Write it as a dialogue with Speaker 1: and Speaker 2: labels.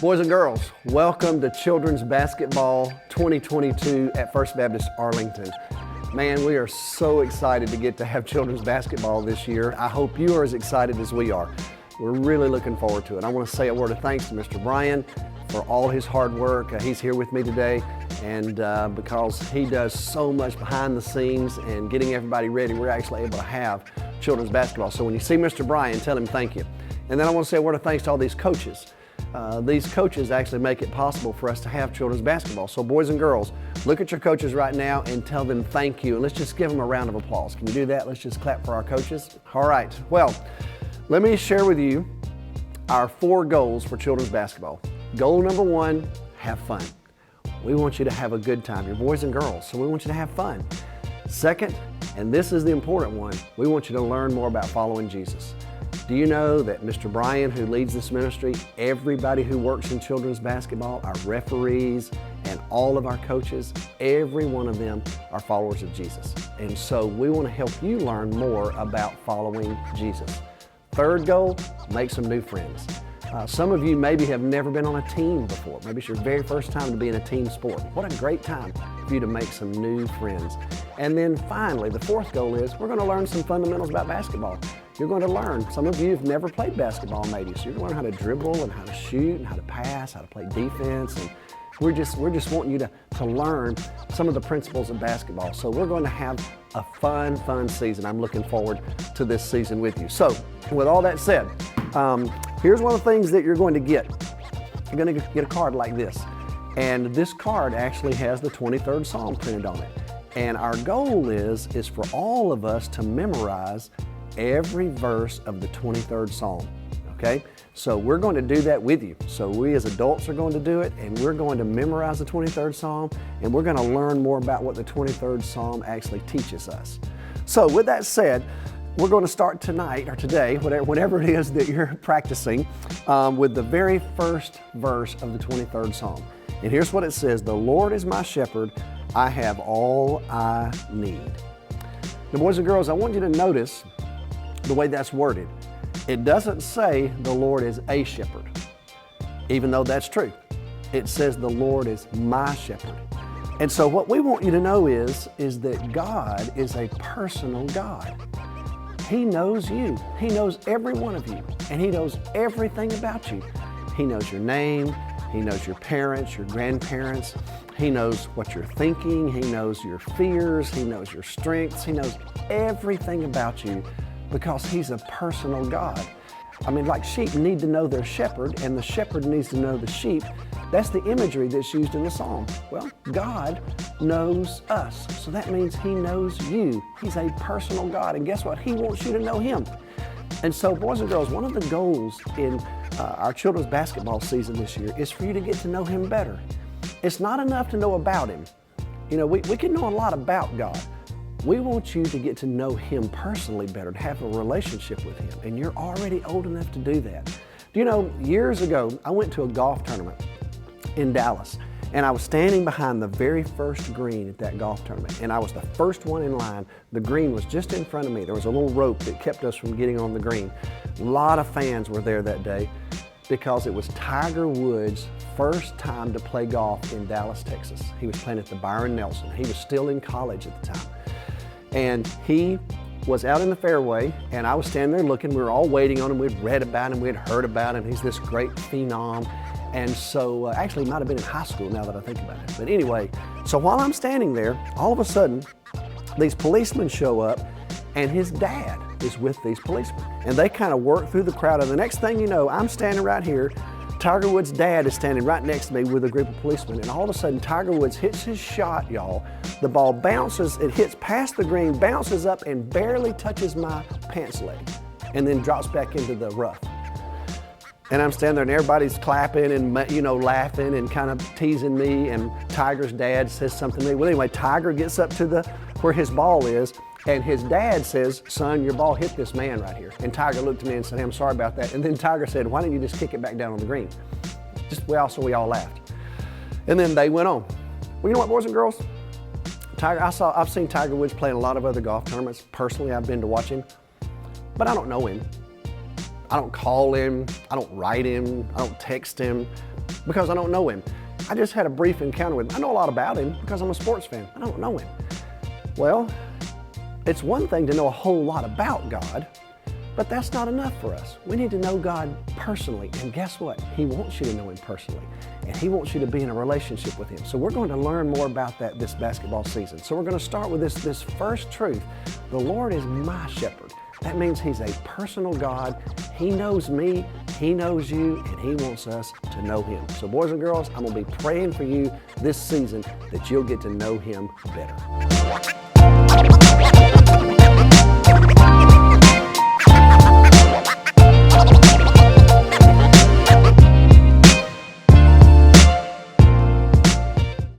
Speaker 1: Boys and girls, welcome to Children's Basketball 2022 at First Baptist Arlington. Man, we are so excited to get to have children's basketball this year. I hope you are as excited as we are. We're really looking forward to it. I want to say a word of thanks to Mr. Brian for all his hard work. He's here with me today, and because he does so much behind the scenes and getting everybody ready, we're actually able to have children's basketball. So when you see Mr. Brian, tell him thank you. And then I want to say a word of thanks to all these coaches. These coaches actually make it possible for us to have children's basketball. So boys and girls, look at your coaches right now and tell them thank you. And let's just give them a round of applause. Can you do that? Let's just clap for our coaches. All right. Well, let me share with you our 4 goals for children's basketball. Goal number 1, have fun. We want you to have a good time. You're boys and girls, so we want you to have fun. Second, and this is the important one, we want you to learn more about following Jesus. Do you know that Mr. Brian, who leads this ministry, everybody who works in children's basketball, our referees, and all of our coaches, every one of them are followers of Jesus. And so we want to help you learn more about following Jesus. Third goal, make some new friends. Some of you maybe have never been on a team before. Maybe it's your very first time to be in a team sport. What a great time for you to make some new friends. And then finally, the 4th goal is we're going to learn some fundamentals about basketball. You're going to learn. Some of you have never played basketball maybe, so you're going to learn how to dribble and how to shoot and how to pass, how to play defense. And we're just wanting you to learn some of the principles of basketball. So we're going to have a fun season. I'm looking forward to this season with you. So with all that said, here's one of the things that you're going to get. You're going to get a card like this. And this card actually has the 23rd Psalm printed on it. And our goal is for all of us to memorize every verse of the 23rd Psalm, okay? So we're going to do that with you. So we as adults are going to do it, and we're going to memorize the 23rd Psalm, and we're going to learn more about what the 23rd Psalm actually teaches us. So with that said, we're going to start tonight, or today, whatever it is that you're practicing, with the very first verse of the 23rd Psalm. And here's what it says: "The Lord is my shepherd, I have all I need." Now, boys and girls, I want you to notice the way that's worded. It doesn't say the Lord is a shepherd, even though that's true. It says the Lord is my shepherd. And so what we want you to know is that God is a personal God. He knows you. He knows every one of you, and He knows everything about you. He knows your name. He knows your parents, your grandparents. He knows what you're thinking. He knows your fears. He knows your strengths. He knows everything about you, because He's a personal God. I mean, like sheep need to know their shepherd, and the shepherd needs to know the sheep. That's the imagery that's used in the psalm. Well, God knows us, so that means He knows you. He's a personal God, and guess what? He wants you to know Him. And so, boys and girls, one of the goals in our children's basketball season this year is for you to get to know Him better. It's not enough to know about Him. You know, we can know a lot about God. We want you to get to know Him personally better, to have a relationship with Him, and you're already old enough to do that. Do you know, years ago, I went to a golf tournament in Dallas, and I was standing behind the very first green at that golf tournament, and I was the first one in line. The green was just in front of me. There was a little rope that kept us from getting on the green. A lot of fans were there that day because it was Tiger Woods' first time to play golf in Dallas, Texas. He was playing at the Byron Nelson. He was still in college at the time. And he was out in the fairway, and I was standing there looking. We were all waiting on him. We'd read about him. We'd heard about him. He's this great phenom. And so, actually, he might have been in high school now that I think about it. But anyway, so while I'm standing there, all of a sudden, these policemen show up, and his dad is with these policemen. And they kind of work through the crowd. And the next thing you know, I'm standing right here. Tiger Woods' dad is standing right next to me with a group of policemen, and all of a sudden Tiger Woods hits his shot, y'all. The ball bounces, it hits past the green, bounces up, and barely touches my pants leg, and then drops back into the rough. And I'm standing there, and everybody's clapping and, you know, laughing and kind of teasing me, and Tiger's dad says something to me. Well, anyway, Tiger gets up to where his ball is, and his dad says, "Son, your ball hit this man right here." And Tiger looked at me and said, "Hey, I'm sorry about that." And then Tiger said, "Why don't you just kick it back down on the green?" We all laughed. And then they went on. Well, you know what, boys and girls? I've seen Tiger Woods play in a lot of other golf tournaments. Personally, I've been to watch him, but I don't know him. I don't call him, I don't write him, I don't text him because I don't know him. I just had a brief encounter with him. I know a lot about him because I'm a sports fan. I don't know him. Well, it's one thing to know a whole lot about God, but that's not enough for us. We need to know God personally, and guess what? He wants you to know Him personally, and He wants you to be in a relationship with Him. So we're going to learn more about that this basketball season. So we're going to start with this first truth. The Lord is my shepherd. That means He's a personal God. He knows me, He knows you, and He wants us to know Him. So boys and girls, I'm going to be praying for you this season that you'll get to know Him better.